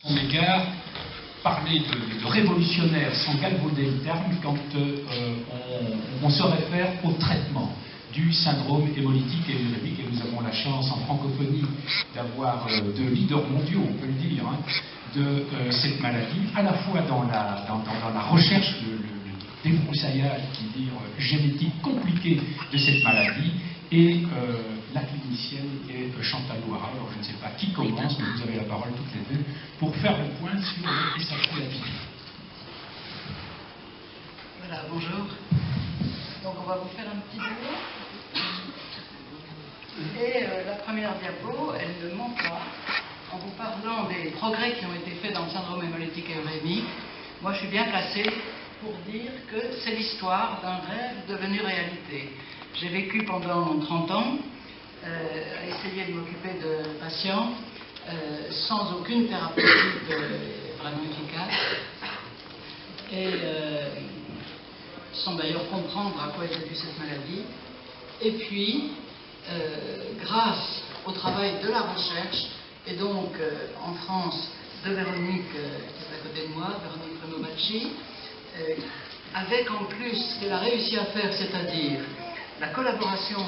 son égard, parler de révolutionnaire sans galvauder le terme quand on se réfère au traitement du syndrome hémolytique et urémique, et nous avons la chance en francophonie d'avoir de leaders mondiaux, on peut le dire, hein, de cette maladie, à la fois dans la recherche, le débroussaillage, dire, génétique compliqué de cette maladie, et la clinicienne est Chantal Loira. Alors je ne sais pas qui commence, mais vous avez la parole toutes les deux, pour faire le point sur le SHI. Voilà, bonjour. Donc on va vous faire un petit tour. Et la première diapo, elle ne ment pas. En vous parlant des progrès qui ont été faits dans le syndrome hémolytique et urémique, moi je suis bien placée pour dire que c'est l'histoire d'un rêve devenu réalité. J'ai vécu pendant 30 ans à essayer de m'occuper de patients sans aucune thérapeutique vraiment efficace et sans d'ailleurs comprendre à quoi était due cette maladie. Et puis, grâce au travail de la recherche, et donc en France de Véronique, qui est à côté de moi, Véronique Renovacci, avec en plus ce qu'elle a réussi à faire, c'est-à-dire la collaboration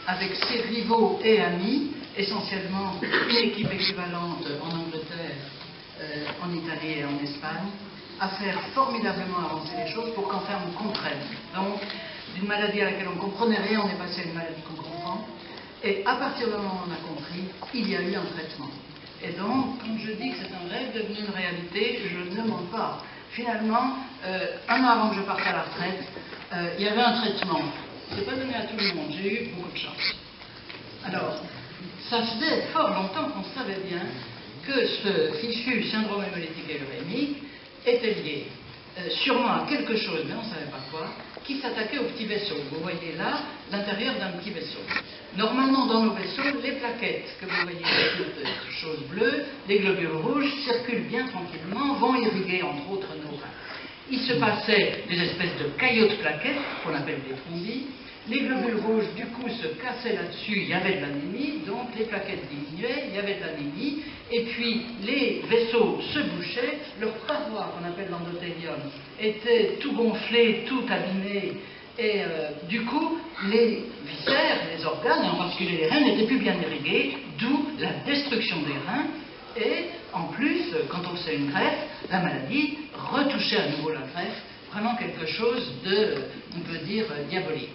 avec ses rivaux et amis, essentiellement une équipe équivalente en Angleterre, en Italie et en Espagne, à faire formidablement avancer les choses pour qu'enfin on comprenne. Donc, d'une maladie à laquelle on ne comprenait rien, on est passé à une maladie qu'on comprend. Et à partir du moment où on a compris, il y a eu un traitement. Et donc, quand je dis que c'est un rêve devenu une réalité, je ne mens pas. Finalement, un an avant que je parte à la retraite, il y avait un traitement. Ce n'est pas donné à tout le monde, j'ai eu beaucoup de chance. Alors, ça faisait fort longtemps qu'on savait bien que ce fichu syndrome hémolytique et urémique était lié sûrement à quelque chose, mais on ne savait pas quoi, qui s'attaquait aux petits vaisseaux. Vous voyez là l'intérieur d'un petit vaisseau. Normalement, dans nos vaisseaux, les plaquettes que vous voyez, cette chose bleue, les globules rouges circulent bien tranquillement, vont irriguer entre autres nos reins. Il se passait des espèces de caillots de plaquettes, qu'on appelle des thrombis. Les globules rouges, du coup, se cassaient là-dessus, il y avait de l'anémie, donc les plaquettes diminuaient, il y avait de l'anémie, et puis les vaisseaux se bouchaient, leur paroi, qu'on appelle l'endothélium, était tout gonflé, tout abîmé, et du coup, les viscères, les organes, et en particulier les reins, n'étaient plus bien irrigués, d'où la destruction des reins, et en plus, quand on faisait une greffe, la maladie retouchait à nouveau la greffe, vraiment quelque chose de, on peut dire, diabolique.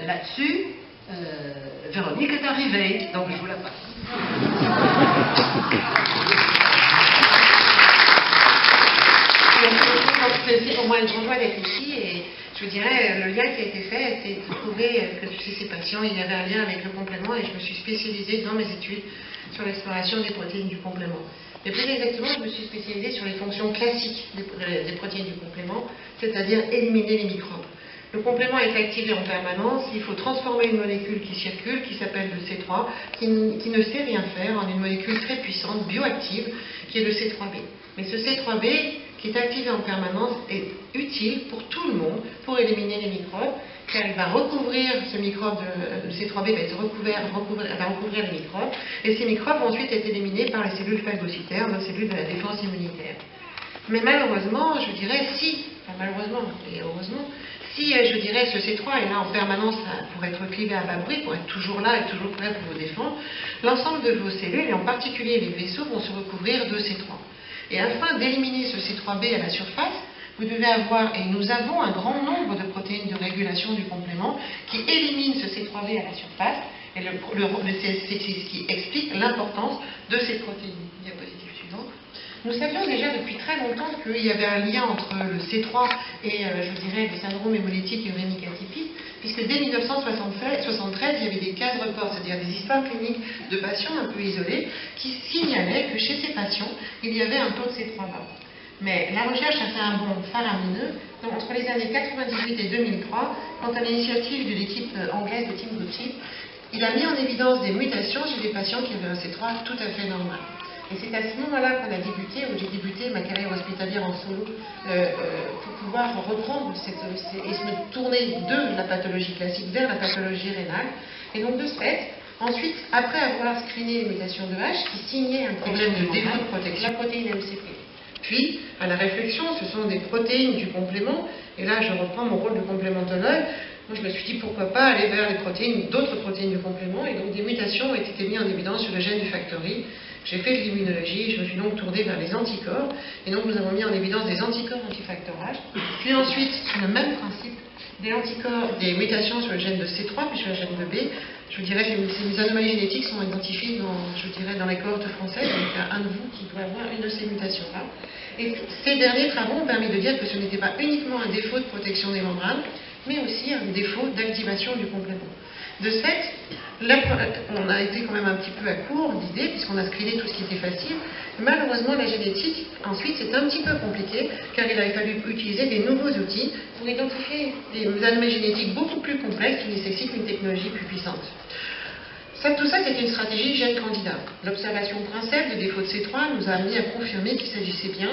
Là-dessus, Véronique est arrivée, donc je vous la passe. C'est pour moi une grande joie d'être ici et je vous dirais, le lien qui a été fait était de trouver que chez ces patients, il y avait un lien avec le complément et je me suis spécialisée dans mes études sur l'exploration des protéines du complément. Mais plus exactement, je me suis spécialisée sur les fonctions classiques des protéines du complément, c'est-à-dire éliminer les microbes. Le complément est activé en permanence, il faut transformer une molécule qui circule, qui s'appelle le C3, qui ne sait rien faire, en une molécule très puissante, bioactive, qui est le C3b. Mais ce C3b, qui est activé en permanence, est utile pour tout le monde, pour éliminer les microbes, car il va recouvrir ce microbe, le C3b va recouvrir les microbes, et ces microbes vont ensuite être éliminés par les cellules phagocytaires, nos cellules de la défense immunitaire. Mais malheureusement, je dirais, malheureusement et heureusement, si, je dirais, ce C3 est là en permanence pour être clivé à bas bruit, pour être toujours là et toujours prêt pour vous défendre, l'ensemble de vos cellules, et en particulier les vaisseaux, vont se recouvrir de C3. Et afin d'éliminer ce C3b à la surface, vous devez avoir, et nous avons un grand nombre de protéines de régulation du complément qui éliminent ce C3b à la surface, et c'est ce qui explique l'importance de ces protéines. Diapositive suivante. Nous savions déjà depuis très longtemps qu'il y avait un lien entre le C3 et, je dirais, le syndrome hémolytique et urémique atypique, puisque dès 1973, il y avait des cas de report, c'est-à-dire des histoires cliniques de patients un peu isolés, qui signalaient que chez ces patients, il y avait un taux de C3 bas. Mais la recherche a fait un bond faramineux entre les années 1998 et 2003, quant à l'initiative de l'équipe anglaise de Tim Gottlieb. Il a mis en évidence des mutations chez des patients qui avaient un C3 tout à fait normal. Et c'est à ce moment-là qu'on a débuté, où j'ai débuté ma carrière hospitalière en solo, pour pouvoir reprendre et se tourner de la pathologie classique vers la pathologie rénale. Et donc de ce fait, Ensuite, après avoir screené les mutations de H, qui signaient un problème de défaut de protection, la protéine MCP. Puis, à la réflexion, ce sont des protéines du complément, et là je reprends mon rôle de complémentologue. Moi, je me suis dit pourquoi pas aller vers les protéines, d'autres protéines du complément, et donc des mutations ont été mises en évidence sur le gène du factory. J'ai fait de l'immunologie, je me suis donc tournée vers les anticorps, et donc nous avons mis en évidence des anticorps antifactorage. Puis ensuite, sur le même principe, des anticorps, des mutations sur le gène de C3 puis sur le gène de B. Je vous dirais que ces anomalies génétiques sont identifiées dans les cohortes françaises, donc il y a un de vous qui doit avoir une de ces mutations-là. Et ces derniers travaux ont permis de dire que ce n'était pas uniquement un défaut de protection des membranes, mais aussi un défaut d'activation du complément. De ce fait, on a été quand même un petit peu à court d'idées, puisqu'on a screené tout ce qui était facile. Malheureusement, la génétique, ensuite, c'est un petit peu compliqué, car il a fallu utiliser des nouveaux outils pour identifier des anomalies génétiques beaucoup plus complexes qui nécessitent une technologie plus puissante. Tout ça, c'était une stratégie gène candidat. L'observation principale des défauts de C3 nous a amené à confirmer qu'il s'agissait bien,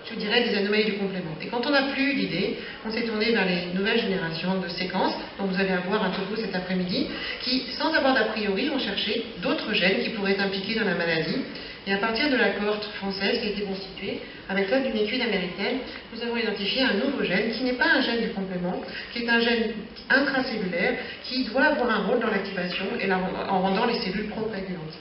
je dirais, des anomalies du complément. Et quand on n'a plus d'idées, on s'est tourné vers les nouvelles générations de séquences, dont vous allez avoir un topo cet après-midi, qui, sans avoir d'a priori, ont cherché d'autres gènes qui pourraient être impliqués dans la maladie. Et à partir de la cohorte française qui a été constituée, avec l'aide d'une étude américaine, nous avons identifié un nouveau gène qui n'est pas un gène du complément, qui est un gène intracellulaire qui doit avoir un rôle dans l'activation et en rendant les cellules pro-coagulantes.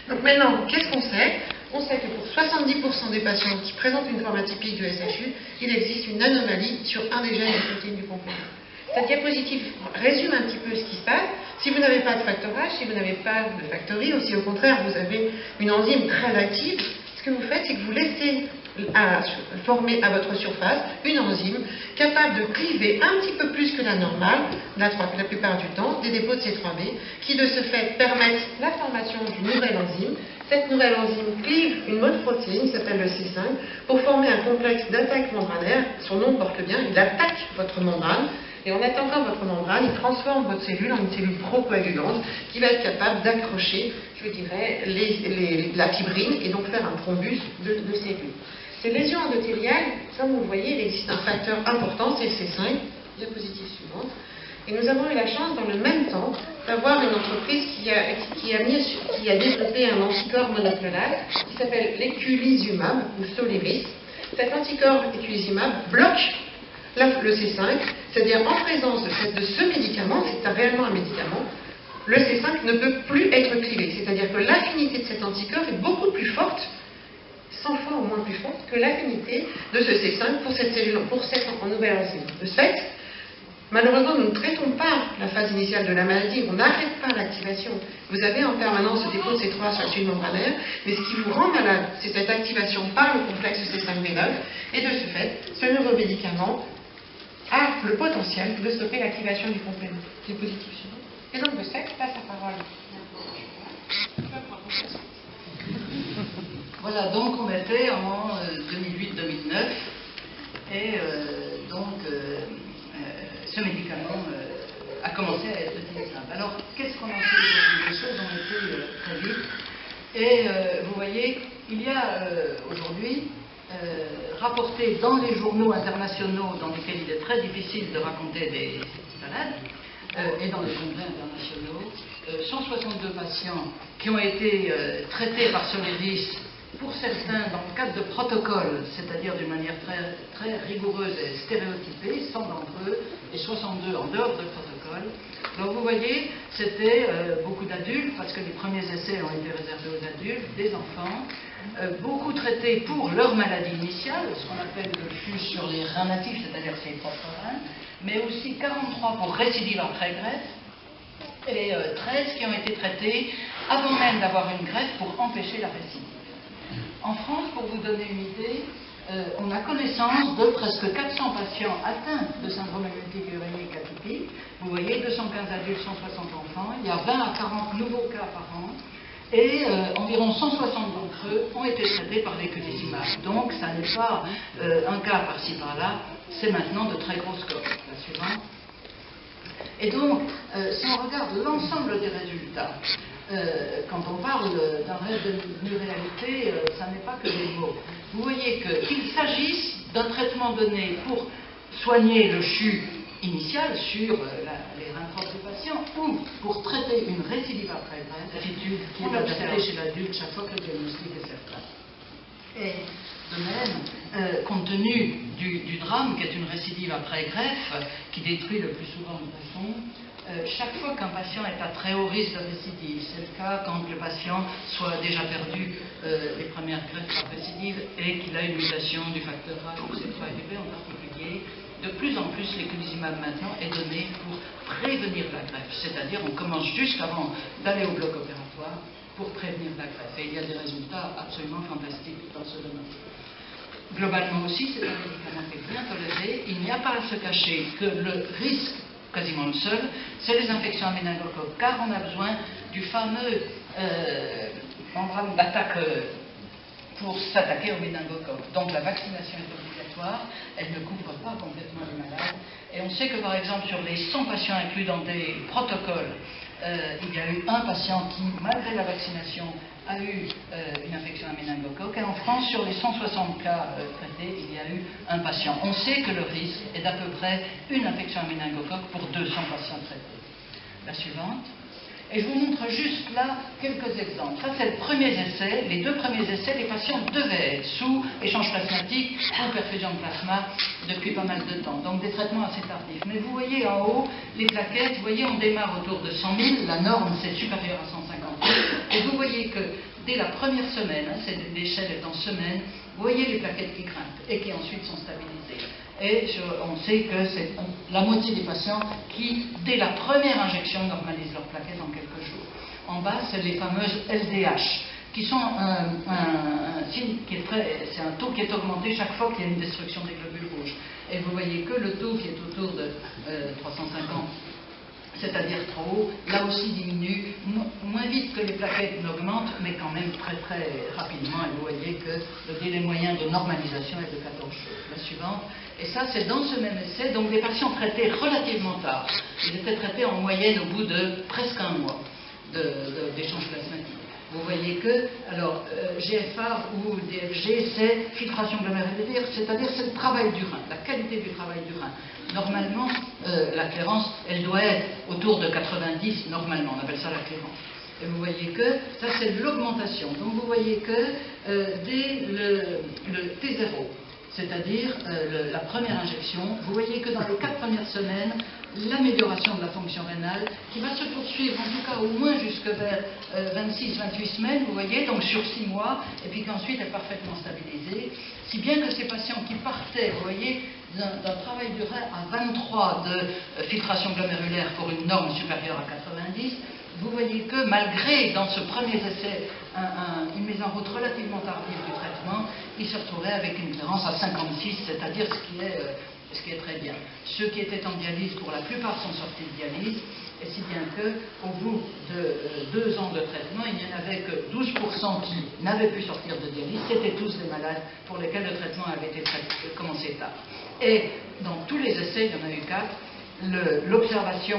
Donc maintenant, qu'est-ce qu'on sait? On sait que pour 70% des patients qui présentent une forme atypique de SHU, il existe une anomalie sur un des gènes des protéines du complément. Cette diapositive résume un petit peu ce qui se passe. Si vous n'avez pas de factorage, si vous n'avez pas de factory, ou si au contraire vous avez une enzyme très active, ce que vous faites, c'est que vous laissez former à votre surface une enzyme capable de cliver un petit peu plus que la normale, la plupart du temps, des dépôts de C3b, qui de ce fait permettent la formation d'une nouvelle enzyme. Cette nouvelle enzyme clive une autre protéine qui s'appelle le C5 pour former un complexe d'attaque membranaire. Son nom porte bien, il attaque votre membrane. Et en attaquant votre membrane, il transforme votre cellule en une cellule pro-coagulante qui va être capable d'accrocher, je dirais, la fibrine et donc faire un thrombus de cellules. Ces lésions endothéliales, comme vous le voyez, il existe un facteur important, c'est le C5. Diapositive suivante. Et nous avons eu la chance, dans le même temps, d'avoir une entreprise qui a développé un anticorps monoclonal qui s'appelle l'éculizumab ou Soliris. Cet anticorps éculizumab bloque le C5, c'est-à-dire en présence de ce médicament, c'est réellement un médicament, le C5 ne peut plus être clivé. C'est-à-dire que l'affinité de cet anticorps est beaucoup plus forte, 100 fois au moins plus forte, que l'affinité de ce C5 pour cette cellule, pour cette nouvelle enzyme. De ce fait, malheureusement, nous ne traitons pas la phase initiale de la maladie, on n'arrête pas l'activation. Vous avez en permanence ce dépôt de C3 sur la cellule membranaire, mais ce qui vous rend malade, c'est cette activation par le complexe C5b9, et de ce fait, ce nouveau médicament a le potentiel de stopper l'activation du complément. Diapositive suivante. Et donc, de ce fait, je passe la parole. Voilà, donc on était en 2008-2009, et ce médicament a commencé à être utilisable. Alors, qu'est-ce qu'on en fait aujourd'hui? Les choses ont été très vite, et vous voyez, il y a aujourd'hui rapporté dans les journaux internationaux dans lesquels il est très difficile de raconter des malades, et dans les congrès internationaux, 162 patients qui ont été traités par Soliris, pour certains dans le cadre de protocoles, c'est-à-dire d'une manière très, très rigoureuse et stéréotypée, 100 d'entre eux, et 62 en dehors de protocole. Donc vous voyez, c'était beaucoup d'adultes, parce que les premiers essais ont été réservés aux adultes, des enfants, beaucoup traités pour leur maladie initiale, ce qu'on appelle le FUS sur les reins natifs, c'est-à-dire ses propres reins, mais aussi 43 pour récidive après greffe, et 13 qui ont été traités avant même d'avoir une greffe pour empêcher la récidive. En France, pour vous donner une idée, on a connaissance de presque 400 patients atteints de syndrome hémolytique urémique atypique. Vous voyez, 215 adultes, 160 enfants. Il y a 20 à 40 nouveaux cas par an. Et environ 160 d'entre eux ont été traités par l'éculizumab. Donc, ça n'est pas un cas par-ci par-là, c'est maintenant de très grosses cohortes. La suivante. Et donc, si on regarde l'ensemble des résultats, quand on parle d'un rêve de réalité, ça n'est pas que des mots. Vous voyez qu'il s'agisse d'un traitement donné pour soigner le CHU initiale sur les reins propres du patient ou pour traiter une récidive après greffe, attitude qui est adaptée chez l'adulte chaque fois que le diagnostic est certain. Et de même, compte tenu du drame qui est une récidive après greffe, qui détruit le plus souvent le greffon, chaque fois qu'un patient est à très haut risque de récidive, c'est le cas quand le patient soit déjà perdu les premières greffes par récidive et qu'il a une mutation du facteur H ou C3-UB en particulier, de plus en plus l'éculizumab maintenant est donné pour prévenir la greffe, c'est-à-dire on commence juste avant d'aller au bloc opératoire pour prévenir la greffe. Et il y a des résultats absolument fantastiques dans ce domaine. Globalement aussi, c'est un médicament qui est bien toléré. Il n'y a pas à se cacher que le risque, quasiment le seul, c'est les infections à méningocoque, car on a besoin du fameux membrane d'attaque pour s'attaquer au méningocoque. Donc la vaccination est obligatoire, elle ne couvre pas complètement les malades. Et on sait que par exemple sur les 100 patients inclus dans des protocoles, il y a eu un patient qui, malgré la vaccination, a eu une infection à méningocoque. Et en France, sur les 160 cas traités, il y a eu un patient. On sait que le risque est d'à peu près une infection à méningocoque pour 200 patients traités. La suivante. Et je vous montre juste là quelques exemples. Ça, c'est le premier essai. Les deux premiers essais, les patients devaient être sous échange plasmatique ou perfusion de plasma depuis pas mal de temps. Donc des traitements assez tardifs. Mais vous voyez en haut les plaquettes, vous voyez, on démarre autour de 100 000. La norme, c'est supérieur à 150 000. Et vous voyez que dès la première semaine, l'échelle est en semaine, vous voyez les plaquettes qui grimpent et qui ensuite sont stabilisées. Et on sait que c'est la moitié des patients qui, dès la première injection, normalisent leurs plaquettes en quelques jours. En bas, c'est les fameuses LDH, qui sont un signe qui est c'est un taux qui est augmenté chaque fois qu'il y a une destruction des globules rouges. Et vous voyez que le taux qui est autour de 350, c'est-à-dire trop haut, là aussi diminue, moins vite que les plaquettes n'augmentent, mais quand même très très rapidement. Et vous voyez que le délai moyen de normalisation est de 14 jours. La suivante. Et ça, c'est dans ce même essai, donc des patients traités relativement tard. Ils étaient traités en moyenne au bout de presque un mois d'échange plasmatique. Vous voyez que, alors, GFR ou DFG, c'est filtration glomérulaire, c'est-à-dire c'est le travail du rein, la qualité du travail du rein. Normalement, la clairance, elle doit être autour de 90, normalement, on appelle ça la clairance. Et vous voyez que, ça c'est l'augmentation. Donc vous voyez que dès le T0, c'est-à-dire la première injection, vous voyez que dans les 4 premières semaines, l'amélioration de la fonction rénale, qui va se poursuivre en tout cas au moins jusque vers 26-28 semaines, vous voyez, donc sur 6 mois, et puis qu'ensuite elle est parfaitement stabilisée, si bien que ces patients qui partaient, vous voyez, d'un travail du rein à 23 de filtration glomérulaire pour une norme supérieure à 90, vous voyez que malgré, dans ce premier essai, une mise en route relativement tardive du traitement, il se retrouvait avec une clairance à 56, c'est-à-dire ce qui est très bien. Ceux qui étaient en dialyse, pour la plupart, sont sortis de dialyse, et si bien qu'au bout de 2 ans de traitement, il n'y en avait que 12% qui n'avaient pu sortir de dialyse, c'était tous des malades pour lesquels le traitement avait été commencé tard. Et dans tous les essais, il y en a eu 4, l'observation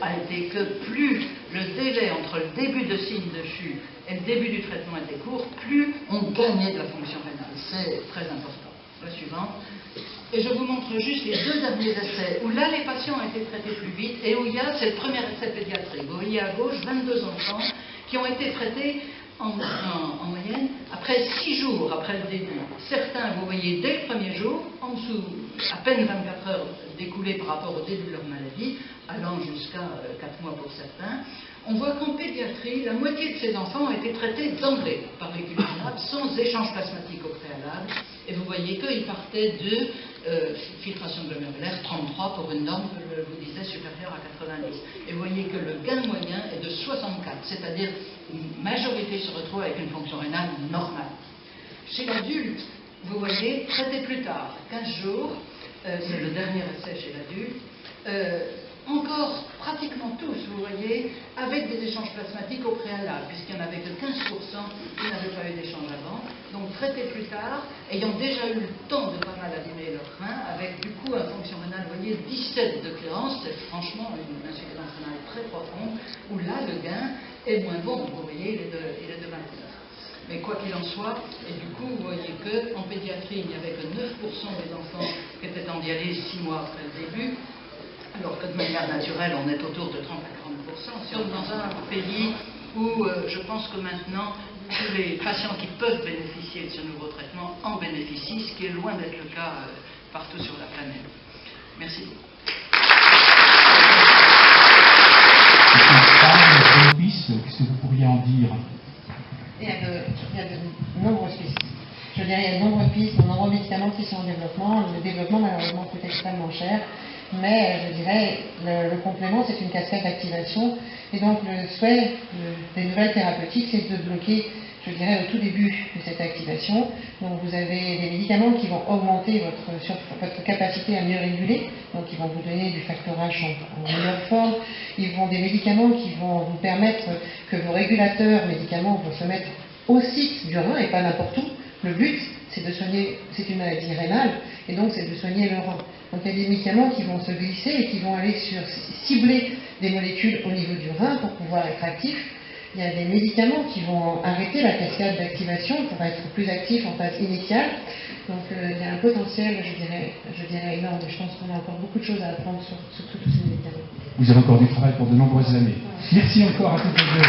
a été que plus le délai entre le début de signes de chute et le début du traitement était court, plus on gagnait de la fonction rénale. C'est très important. La suivante. Et je vous montre juste les 2 derniers essais où là les patients ont été traités plus vite et où il y a, c'est le premier essai pédiatrique. Vous voyez à gauche 22 enfants qui ont été traités en moyenne après 6 jours après le début. Certains, vous voyez, dès le premier jour, en dessous, à peine 24 heures découlées par rapport au début de leur maladie, allant jusqu'à 4 mois pour certains. On voit qu'en pédiatrie, la moitié de ces enfants ont été traités d'emblée par l'éculizumab sans échange plasmatique au préalable. Et vous voyez qu'ils partaient de filtration glomérulaire 33 pour une norme que je vous disais supérieure à 90. Et vous voyez que le gain moyen est de 64, c'est-à-dire une majorité se retrouve avec une fonction rénale normale. Chez l'adulte, vous voyez, traité plus tard, 15 jours, c'est le dernier essai chez l'adulte, encore pratiquement tous, vous voyez, avec des échanges plasmatiques au préalable, puisqu'il n'y en avait que 15% qui n'avaient pas eu d'échange avant. Donc traités plus tard, ayant déjà eu le temps de pas mal abîmer leur rein, avec du coup une fonction rénale, vous voyez, 17 de clairance, c'est franchement une insuffisance rénale très profonde, où là le gain est moins bon, vous voyez, il est de 29. Mais quoi qu'il en soit, et du coup, vous voyez qu'en pédiatrie, il n'y avait que 9% des enfants qui étaient en dialyse 6 mois après le début, alors que de manière naturelle, on est autour de 30 à 40%. Sur dans un pays où je pense que maintenant, tous les patients qui peuvent bénéficier de ce nouveau traitement en bénéficient, ce qui est loin d'être le cas partout sur la planète. Merci beaucoup. Qu'est-ce que vous pourriez en dire? Il y a de nombreuses pistes. Je dirais, il y a de nombreuses pistes, de nombreux médicaments qui sont en développement. Le développement, malheureusement, coûte extrêmement cher. Mais je dirais, le complément, c'est une cascade d'activation. Et donc, le souhait des nouvelles thérapeutiques, c'est de bloquer, je dirais, au tout début de cette activation. Donc, vous avez des médicaments qui vont augmenter votre capacité à mieux réguler. Donc, ils vont vous donner du facteur H en meilleure forme. Ils vont des médicaments qui vont vous permettre que vos régulateurs médicaments vont se mettre au site du rein et pas n'importe où. Le but, c'est de soigner, c'est une maladie rénale, et donc c'est de soigner le rein. Donc il y a des médicaments qui vont se glisser et qui vont aller cibler des molécules au niveau du rein pour pouvoir être actifs. Il y a des médicaments qui vont arrêter la cascade d'activation pour être plus actifs en phase initiale. Donc il y a un potentiel, je dirais énorme. Je pense qu'on a encore beaucoup de choses à apprendre sur tous ces médicaments. Vous avez encore du travail pour de nombreuses années. Merci encore à toutes les deux.